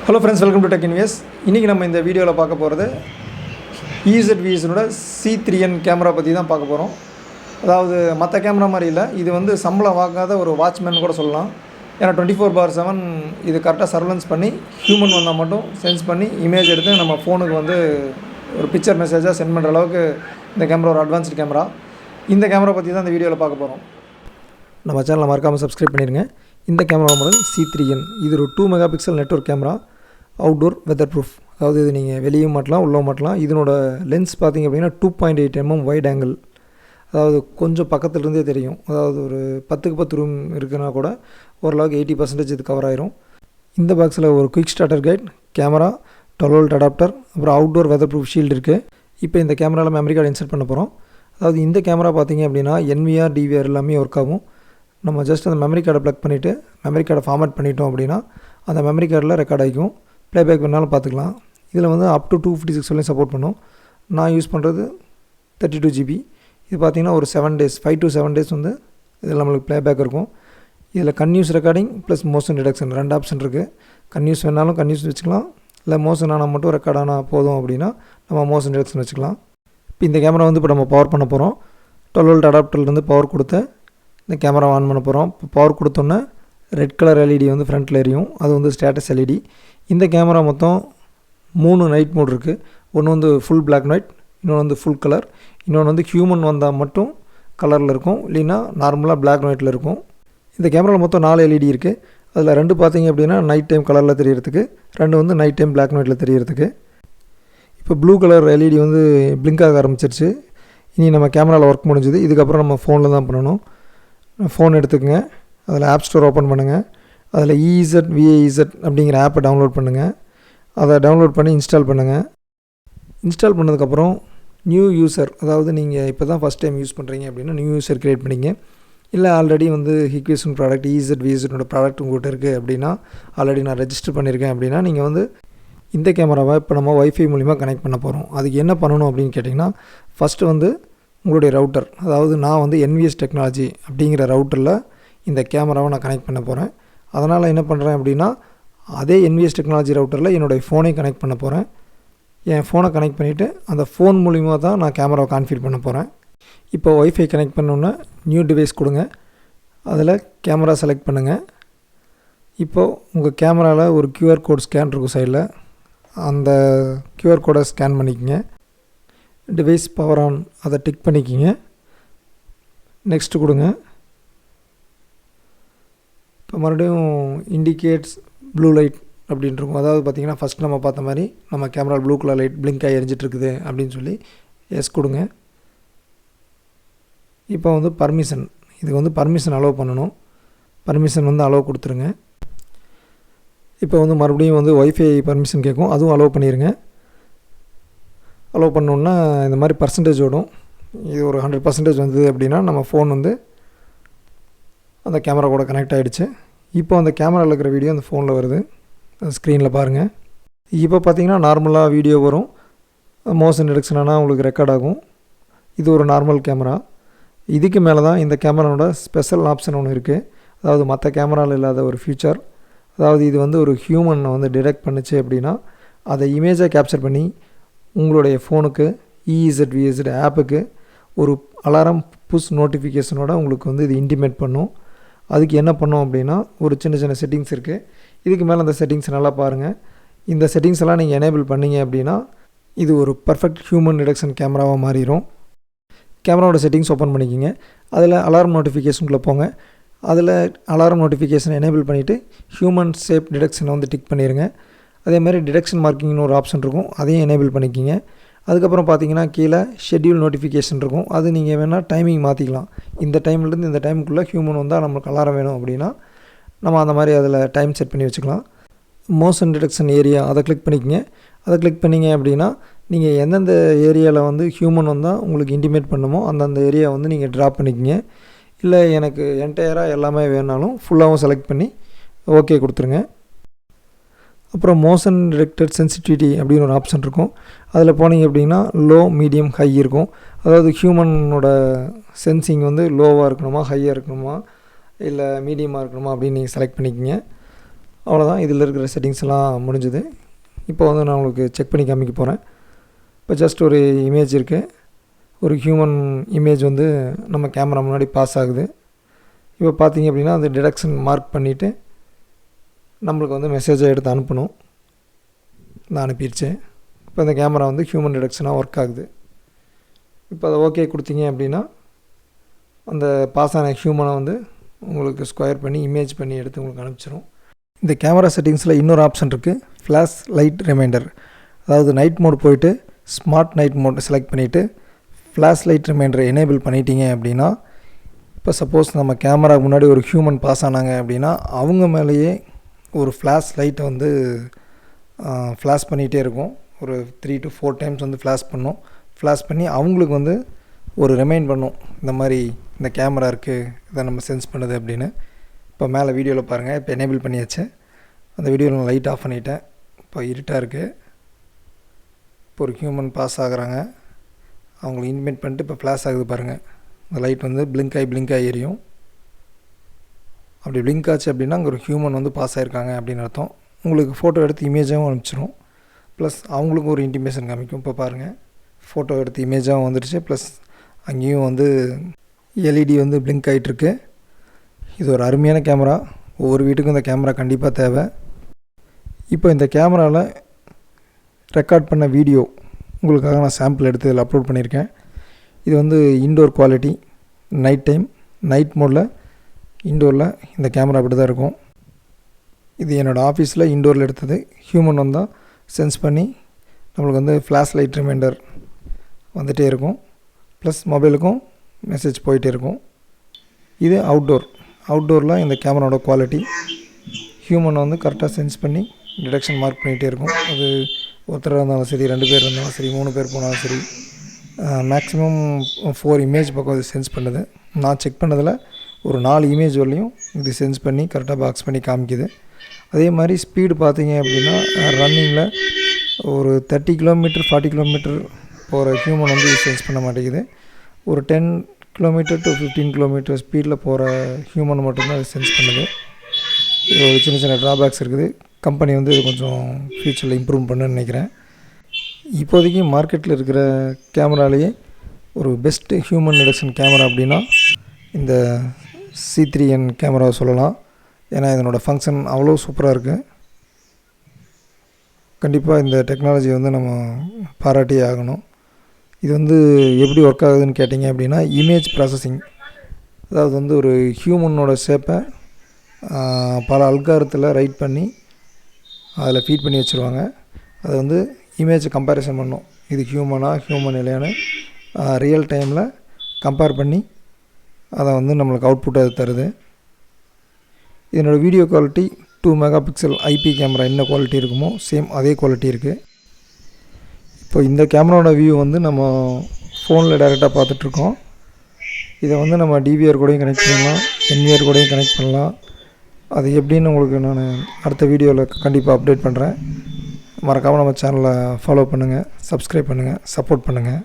Hello friends, welcome to technvs. இன்னைக்கு நம்ம இந்த வீடியோல பார்க்க போறது ezviz ஓட C3N கேமரா பத்தி தான் பார்க்க போறோம். அதாவது மத்த கேமரா மாதிரி இல்ல. இது வந்து சம்பளம் வாங்காத ஒரு வாட்ச்மேன் கூட சொல்லலாம். ஏன்னா 24/7 இது கரெக்ட்டா சர்வேலன்ஸ் பண்ணி ஹியூமன் வந்தா மட்டும் சென்ஸ் பண்ணி இமேஜ் எடுத்து நம்ம ஃபோனுக்கு வந்து ஒரு பிக்சர் மெசேஜா சென்ட் பண்ற அளவுக்கு இந்த கேமரா ஒரு அட்வான்ஸ்ட் கேமரா. இந்த கேமரா பத்தி தான் இந்த வீடியோல பார்க்க போறோம். நம்ம சேனலை மறக்காம சப்ஸ்கிரைப் பண்ணிருங்க. இந்த கேமரா மாடல் C3N. இது ஒரு 2 megapixel network camera. Outdoor weather proof. அதாவது இது நீங்கள் வெளியே மாட்டலாம் உள்ளே மாட்டலாம். இதனோட லென்ஸ் பார்த்திங்க அப்படின்னா 2.8 mm வைட் ஆங்கிள். அதாவது கொஞ்சம் பக்கத்துலேருந்தே தெரியும். அதாவது ஒரு 10க்கு 10 ரூம் இருக்குன்னா கூட ஓரளவுக்கு 80% இது கவர் ஆயிரும். இந்த பாக்ஸில் ஒரு quick starter guide, camera, 12 volt adapter, அப்புறம் அவுட்டோர் வெதர் ப்ரூஃப் ஷீல்டு இருக்குது. இப்போ இந்த கேமராவில் மெமரி கார்டு இன்சர்ட் பண்ண போகிறோம். அதாவது இந்த கேமரா பார்த்திங்க அப்படின்னா NVR, DVR எல்லாமே ஒர்க் ஆகும். நம்ம ஜஸ்ட் அந்த மெமரி கார்டை ப்ளக் பண்ணிவிட்டு மெமரி கார்டை ஃபார்மேட் பண்ணிட்டோம் அப்படின்னா அந்த மெமரி கார்டில் ரெக்கார்ட் ஆகிக்கும். ப்ளேபேக் வேணாலும் பார்த்துக்கலாம். இதில் வந்து அப் டு 256 வரையும் சப்போர்ட் பண்ணும். நான் யூஸ் பண்ணுறது 32 GB. இது பார்த்திங்கன்னா ஒரு 7 days 5 to 7 days வந்து இதில் நம்மளுக்கு ப்ளேபேக் இருக்கும். இதில் continuous recording plus motion detection 2 option இருக்குது. கன்யூஸ் வேணாலும் கன்யூஸ் வச்சுக்கலாம். இல்லை மோஷன் ஆனால் மட்டும் ரெக்கார்ட் ஆனால் போதும் அப்படின்னா நம்ம மோஷன் டிடெக்ஷன் வச்சுக்கலாம். இப்போ இந்த கேமரா வந்து இப்போ நம்ம பவர் பண்ண போகிறோம். 12 வோல்ட் அடாப்டர்லேருந்து பவர் கொடுத்து இந்த கேமரா ஆன் பண்ண போகிறோம். இப்போ பவர் கொடுத்தோன்னே ரெட் கலர் LED வந்து ஃப்ரண்ட்டில் எரியும். அது வந்து ஸ்டேட்டஸ் LED. இந்த கேமரா மொத்தம் 3 நைட் மோட் இருக்குது. ஒன்று வந்து ஃபுல் பிளாக் அண்ட் ஒயிட், இன்னொன்று வந்து ஃபுல் கலர், இன்னொன்று வந்து ஹியூமன் வந்தால் மட்டும் கலரில் இருக்கும், இல்லைன்னா நார்மலாக பிளாக் அண்ட் ஒயிட்டில் இருக்கும். இந்த கேமராவில் மொத்தம் 4 LED இருக்குது. அதில் 2 பார்த்திங்க அப்படின்னா நைட் டைம் கலரில் தெரியறதுக்கு, 2 வந்து நைட் டைம் பிளாக் அண்ட் ஒயிட்டில் தெரியறதுக்கு. இப்போ ப்ளூ கலர் LED வந்து பிளிங்க் ஆக ஆரம்பிச்சிருச்சு. இனி நம்ம கேமராவில் ஒர்க் முடிஞ்சுது. இதுக்கப்புறம் நம்ம ஃபோனில் தான் பண்ணணும். ஃபோன் எடுத்துக்கங்க. அதில் ஆப் ஸ்டோர் ஓப்பன் பண்ணுங்கள். அதில் ezviz அப்படிங்கிற ஆப்பை டவுன்லோட் பண்ணுங்கள். அதை டவுன்லோட் பண்ணி இன்ஸ்டால் பண்ணுங்கள். இன்ஸ்டால் பண்ணதுக்கப்புறம் நியூ யூசர், அதாவது நீங்கள் இப்போ தான் ஃபஸ்ட் டைம் யூஸ் பண்ணுறீங்க அப்படின்னா நியூ யூசர் க்ரியேட் பண்ணிங்க. இல்லை ஆல்ரெடி வந்து ஹிக்வேஷன் ப்ராடக்ட் ezvizனோட ப்ராடக்ட் உங்கள்கிட்ட இருக்குது அப்படின்னா, ஆல்ரெடி நான் ரெஜிஸ்டர் பண்ணியிருக்கேன் அப்படின்னா, நீங்கள் வந்து இந்த கேமராவை இப்போ நம்ம வைஃபை மூலிமா கனெக்ட் பண்ண போகிறோம். அதுக்கு என்ன பண்ணணும் அப்படின்னு கேட்டிங்கன்னா, ஃபஸ்ட்டு வந்து உங்களுடைய ரவுட்டர், அதாவது நான் வந்து NVS டெக்னாலஜி அப்படிங்கிற ரவுட்டரில் இந்த கேமராவை நான் கனெக்ட் பண்ண போகிறேன். அதனால் என்ன பண்ணுறேன் அப்படின்னா, அதே NVS டெக்னாலஜி ரவுட்டரில் என்னுடைய ஃபோனை கனெக்ட் பண்ண போகிறேன். என் ஃபோனை கனெக்ட் பண்ணிவிட்டு அந்த ஃபோன் மூலிமா தான் நான் கேமராவை கான்ஃபிகர் பண்ண போகிறேன். இப்போ வைஃபை கனெக்ட் பண்ணோன்னே நியூ டிவைஸ் கொடுங்க. அதில் கேமரா செலக்ட் பண்ணுங்கள். இப்போது உங்கள் கேமராவில் ஒரு QR கோட் ஸ்கேன் இருக்கும் சைடில். அந்த QR கோடை ஸ்கேன் பண்ணிக்கோங்க. டிவைஸ் பவர் ஆன் அதை டிக் பண்ணிக்கிங்க. நெக்ஸ்ட்டு கொடுங்க. இப்போ மறுபடியும் இண்டிகேட்ஸ் ப்ளூ லைட் அப்படின்ட்டு இருக்கும். அதாவது பார்த்திங்கன்னா ஃபஸ்ட் நம்ம பார்த்த மாதிரி நம்ம camera blue colour light blink ஆகி எரிஞ்சிட்ருக்குது அப்படின்னு சொல்லி எஸ் கொடுங்க. இப்போ வந்து பர்மிஷன், இதுக்கு வந்து பர்மிஷன் அலோவ் பண்ணணும். பர்மிஷன் வந்து அலோவ் கொடுத்துருங்க. இப்போ வந்து மறுபடியும் வந்து ஒய்ஃபை பர்மிஷன் கேட்கும், அதுவும் அலோவ் பண்ணிடுங்க. அலோவ் பண்ணோன்னா இந்த மாதிரி பர்சன்டேஜ் ஓடும். இது ஒரு 100% வந்தது அப்படின்னா நம்ம ஃபோன் வந்து அந்த கேமரா கூட கனெக்ட் ஆகிடுச்சு. இப்போ அந்த கேமராவில் இருக்கிற வீடியோ அந்த ஃபோனில் வருது. ஸ்க்ரீனில் பாருங்கள். இப்போ பார்த்திங்கன்னா நார்மலாக வீடியோ வரும். மோஷன் டிடெக்ஷன் ஆனால் உங்களுக்கு ரெக்கார்ட் ஆகும். இது ஒரு நார்மல் கேமரா. இதுக்கு மேலே தான் இந்த கேமராவோட ஸ்பெஷல் ஆப்ஷன் ஒன்று இருக்குது. அதாவது மற்ற கேமராவில் இல்லாத ஒரு ஃபியூச்சர். அதாவது இது வந்து ஒரு ஹியூமனை வந்து டிடெக்ட் பண்ணுச்சு அப்படின்னா அதை இமேஜாக கேப்சர் பண்ணி உங்களுடைய ஃபோனுக்கு ezviz ஆப்புக்கு ஒரு அலாரம் புஷ் நோட்டிஃபிகேஷனோட உங்களுக்கு வந்து இது இன்டிமேட் பண்ணும். அதுக்கு என்ன பண்ணோம் அப்படின்னா ஒரு சின்ன சின்ன செட்டிங்ஸ் இருக்குது. இதுக்கு மேலே அந்த செட்டிங்ஸ் நல்லா பாருங்கள். இந்த செட்டிங்ஸ் எல்லாம் நீங்கள் எனேபிள் பண்ணிங்க அப்படின்னா இது ஒரு பர்ஃபெக்ட் ஹியூமன் டிடெக்ஷன் கேமராவாக மாறிடும். கேமராவோட செட்டிங்ஸ் ஓப்பன் பண்ணிக்கிங்க. அதில் அலாரம் நோட்டிஃபிகேஷனுக்குள்ளே போங்க. அதில் அலாரம் நோட்டிஃபிகேஷன் எனேபிள் பண்ணிவிட்டு ஹியூமன் ஷேப் டிடெக்ஷனை வந்து டிக் பண்ணிடுங்க. அதே மாதிரி டிடெக்ஷன் மார்க்கிங்னு ஒரு ஆப்ஷன் இருக்கும், அதையும் எனேபிள் பண்ணிக்கிங்க. அதுக்கப்புறம் பார்த்தீங்கன்னா கீழே ஷெட்யூல் நோட்டிஃபிகேஷன் இருக்கும். அது நீங்கள் வேணால் டைமிங் மாற்றிக்கலாம். இந்த டைம்லேருந்து இந்த டைமுக்குள்ளே ஹியூமன் வந்தால் நம்மளுக்கு அலாரம் வேணும் அப்படின்னா நம்ம அந்த மாதிரி அதில் டைம் செட் பண்ணி வச்சுக்கலாம். மோஷன் டிடெக்ஷன் ஏரியா அதை கிளிக் பண்ணிக்கங்க. அதை கிளிக் பண்ணிங்க அப்படின்னா நீங்கள் எந்தெந்த ஏரியாவில் வந்து ஹியூமன் வந்தால் உங்களுக்கு இன்டிமேட் பண்ணுமோ அந்தந்த ஏரியா வந்து நீங்கள் ட்ராப் பண்ணிக்கங்க. இல்லை எனக்கு என்டையராக எல்லாமே வேணாலும் ஃபுல்லாகவும் செலக்ட் பண்ணி ஓகே கொடுத்துருங்க. அப்புறம் மோஷன் டிடெக்டட் சென்சிட்டிவிட்டி அப்படின்னு ஒரு ஆப்ஷன் இருக்கும். அதில் போனீங்க அப்படின்னா லோ, மீடியம், ஹை இருக்கும். அதாவது ஹியூமனோட சென்சிங் வந்து லோவாக இருக்கணுமா, ஹையாக இருக்கணுமா, இல்லை மீடியமாக இருக்கணுமா அப்படின்னு நீங்கள் செலக்ட் பண்ணிக்கிங்க. அவ்வளோதான். இதில் இருக்கிற செட்டிங்ஸ் எல்லாம் முடிஞ்சுது. இப்போ வந்து நான் உங்களுக்கு செக் பண்ணி காமிக்க போகிறேன். இப்போ ஜஸ்ட் ஒரு இமேஜ் இருக்குது. ஒரு ஹியூமன் இமேஜ் வந்து நம்ம கேமரா முன்னாடி பாஸ் ஆகுது. இப்போ பார்த்தீங்க அப்படின்னா அது டிடெக்ஷன் மார்க் பண்ணிவிட்டு நம்மளுக்கு வந்து மெசேஜை எடுத்து அனுப்பணும். நான் அனுப்பிடுச்சேன். இப்போ இந்த கேமரா வந்து ஹியூமன் டிடெக்ஷனாக ஒர்க் ஆகுது. இப்போ அதை ஓகே கொடுத்தீங்க அப்படின்னா அந்த பாஸ் ஆன ஹியூமனை வந்து உங்களுக்கு ஸ்கொயர் பண்ணி இமேஜ் பண்ணி எடுத்து உங்களுக்கு அனுப்பிச்சிடும். இந்த கேமரா செட்டிங்ஸில் இன்னொரு ஆப்ஷன் இருக்குது, ஃப்ளாஷ் லைட் ரிமைண்டர். அதாவது நைட் மோட் போயிட்டு ஸ்மார்ட் நைட் மோட் செலக்ட் பண்ணிவிட்டு ஃப்ளாஷ் லைட் ரிமைண்டரை எனேபிள் பண்ணிட்டீங்க அப்படின்னா இப்போ சப்போஸ் நம்ம கேமரா முன்னாடி ஒரு ஹியூமன் பாஸ் ஆனாங்க அப்படின்னா அவங்க மேலேயே ஒரு ஃப்ளாஷ் லைட்டை வந்து ஃப்ளாஷ் பண்ணிகிட்டே இருக்கும். ஒரு 3 to 4 டைம்ஸ் வந்து ஃப்ளாஷ் பண்ணும். ஃப்ளாஷ் பண்ணி அவங்களுக்கு வந்து ஒரு ரிமைண்ட் பண்ணும், இந்த மாதிரி இந்த கேமரா இருக்குது, இதை நம்ம சென்ஸ் பண்ணுது அப்படின்னு. இப்போ மேலே வீடியோவில் பாருங்கள். இப்போ எனேபிள் பண்ணியாச்சு. அந்த வீடியோவில் நான் லைட் ஆஃப் பண்ணிட்டேன். இப்போ இருட்டாக இருக்குது. இப்போ ஒரு ஹியூமன் பாஸ் ஆகுறாங்க, அவங்களை இன்டிமேட் பண்ணிட்டு இப்போ ஃப்ளாஷ் ஆகுது பாருங்கள். அந்த லைட் வந்து பிளிங்க் ஆகி எரியும். அப்படி பிளிங்க் ஆச்சு அப்படின்னா அங்கே ஒரு ஹியூமன் வந்து பாஸ் ஆகிருக்காங்க அப்படின்னு அர்த்தம். உங்களுக்கு ஃபோட்டோ எடுத்து இமேஜாகவும் அனுப்பிச்சிடும். ப்ளஸ் அவங்களுக்கும் ஒரு இன்டிமேஷன் காமிக்கும். இப்போ பாருங்கள், ஃபோட்டோ எடுத்து இமேஜாகவும் வந்துடுச்சு. ப்ளஸ் அங்கேயும் வந்து எல்இடி வந்து பிளிங்க் ஆகிட்டுருக்கு. இது ஒரு அருமையான கேமரா. ஒவ்வொரு வீட்டுக்கும் இந்த கேமரா கண்டிப்பாக தேவை. இப்போ இந்த கேமராவில் ரெக்கார்ட் பண்ண வீடியோ உங்களுக்காக நான் சாம்பிள் எடுத்து இதில் அப்லோட் பண்ணியிருக்கேன். இது வந்து indoor quality, night time, night மோடில் இன்டோரில் இந்த கேமரா அப்படி தான் இருக்கும். இது என்னோடய ஆஃபீஸில் இன்டோரில் எடுத்தது. ஹியூமன் வந்தால் சென்ஸ் பண்ணி நம்மளுக்கு வந்து ஃப்ளாஷ் லைட் ரிமைண்டர் வந்துகிட்டே இருக்கும். ப்ளஸ் மொபைலுக்கும் மெசேஜ் போயிட்டே இருக்கும். இது அவுட்டோரில் இந்த கேமராவோட குவாலிட்டி ஹியூமனை வந்து கரெக்டாக சென்ஸ் பண்ணி டிடெக்ஷன் மார்க் பண்ணிகிட்டே இருக்கும். அது ஒருத்தராக இருந்தாலும் சரி, 2 பேர் இருந்தாலும் சரி, 3 பேர் போனாலும் சரி, மேக்ஸிமம் 4 இமேஜ் பக்கம் இது சென்ஸ் பண்ணுது. நான் செக் பண்ணதில் ஒரு 4 இமேஜ் வரலையும் இது சென்ஸ் பண்ணி கரெக்டாக பாக்ஸ் பண்ணி காமிக்குது. அதே மாதிரி ஸ்பீடு பார்த்தீங்க அப்படின்னா ரன்னிங்கில் ஒரு 30 கிலோமீட்டர் 40 கிலோமீட்டர் போகிற ஹியூமன் வந்து இது சென்ஸ் பண்ண மாட்டேங்குது. ஒரு 10 கிலோமீட்டர் to 15 கிலோமீட்டர் ஸ்பீடில் போகிற ஹியூமன் மட்டும்தான் அது சென்ஸ் பண்ணுது. இது ஒரு சின்ன ட்ராபேக்ஸ் இருக்குது. கம்பெனி வந்து இது கொஞ்சம் ஃப்யூச்சரில் இம்ப்ரூவ் பண்ணுன்னு நினைக்கிறேன். இப்போதைக்கு மார்க்கெட்டில் இருக்கிற கேமராலேயே ஒரு பெஸ்ட்டு ஹியூமன் டிடெக்ஷன் கேமரா அப்படின்னா இந்த C3N கேமராவை சொல்லலாம். ஏன்னா இதனோட ஃபங்க்ஷன் அவ்வளோ சூப்பராக இருக்குது. கண்டிப்பாக இந்த டெக்னாலஜி வந்து நம்ம பாராட்டியே ஆகணும். இது வந்து எப்படி ஒர்க் ஆகுதுன்னு கேட்டிங்க அப்படின்னா இமேஜ் ப்ராசஸிங். அதாவது வந்து ஒரு ஹியூமனோட ஷேப்பை பல அல்காரத்தில் ரைட் பண்ணி அதில் ஃபீட் பண்ணி வச்சுருவாங்க. அதை வந்து இமேஜை கம்பேரிசன் பண்ணும், இது ஹியூமன் இல்லையான்னு ரியல் டைமில் கம்பேர் பண்ணி அதை வந்து நம்மளுக்கு அவுட்புட் அது தருது. இதனோட video quality 2 mega pixel IP camera என்ன குவாலிட்டி இருக்குமோ சேம் அதே குவாலிட்டி இருக்குது. இப்போ இந்த கேமராவோட வியூ வந்து நம்ம ஃபோனில் டைரெக்டாக பார்த்துட்ருக்கோம். இதை வந்து நம்ம டிவிஆர் கூடயும் கனெக்ட் பண்ணலாம், என்விஆர் கூடயும் கனெக்ட் பண்ணலாம். அது எப்படின்னு உங்களுக்கு நான் அடுத்த வீடியோவில் கண்டிப்பாக அப்டேட் பண்ணுறேன். மறக்காமல் நம்ம சேனலை ஃபாலோ பண்ணுங்கள், சப்ஸ்கிரைப் பண்ணுங்கள், சப்போர்ட் பண்ணுங்கள்.